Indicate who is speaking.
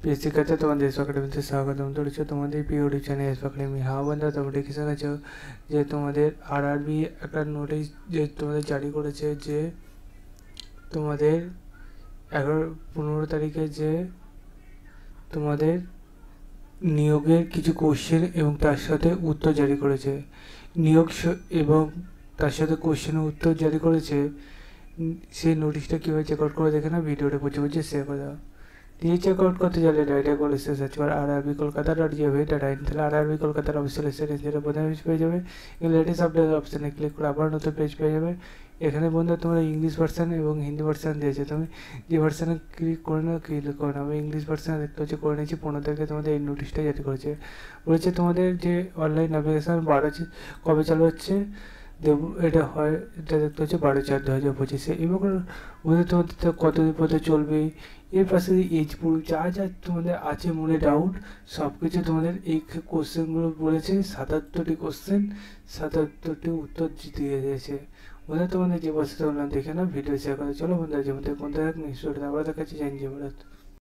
Speaker 1: প্রিয় শিক্ষার্থী, তোমাদের এস একাডেমিতে স্বাগতম। চলেছে তোমাদের প্রিয় ইউটিউব চ্যানেল এস একাডেমি। হ্যাঁ বন্ধুরা, তোমরা দেখে শিখেছ যে তোমাদের আরআরবি একটা নোটিশ যে তোমাদের জারি করেছে, যে তোমাদের 15 তারিখে যে তোমাদের নিয়োগের কিছু কোশ্চেন এবং তার সাথে উত্তর জারি করেছে। নিয়োগ এবং তার সাথে কোশ্চেনের উত্তর জারি করেছে। সেই নোটিশটা কীভাবে চেক আউট করে দেখে না, ভিডিওটা বুঝে শেয়ার করে দাও। দিয়ে চেক আউট করতে চাইলে ডাইরেক্ট করে সার্চ করে আরআরবি কলকাতা .gov.in, তাহলে আরআরবি কলকাতার অফিসিয়াল ওয়েবসাইটে যেটা প্রথমে পেজ পেয়ে যাবে। লেটেস্ট আপডেট অপশানে ক্লিক করে আবার নতুন পেজ পেয়ে যাবে। এখানে বন্ধু তোমরা ইংলিশ ভার্সান এবং হিন্দি ভার্সান দিয়েছে, তুমি যে ভার্সানে ক্লিক করে নাও আমি ইংলিশ ভার্সানে দেখতে হচ্ছে করে নিয়েছি। 15 তারিখে তোমাদের এই নোটিশটা জারি করেছে। বলেছে তোমাদের যে অনলাইন অ্যাপ্লিকেশান কবে চালু হচ্ছে এটা হয়, এটা দেখতে হচ্ছে 12/4/2025। এবার বলতে তোমাদের কতদিন পর্যন্ত চলবে, এর পাশে এজ প্রুফ যা যা তোমাদের আছে মনে ডাউট, সব কিছু তোমাদের এই কোশ্চেনগুলো বলেছে। 77টি কোশ্চেন, 77টি উত্তর দিয়ে দিয়েছে। বলে তোমাদের যে বসে দেখে না, ভিডিও শেয়ার করে চলো বন্ধুরা, যে মধ্যে বন্ধুরা নেক্সট ভিডিওতে আবার দেখাচ্ছি। জয় হিন্দ, জয় ভারত।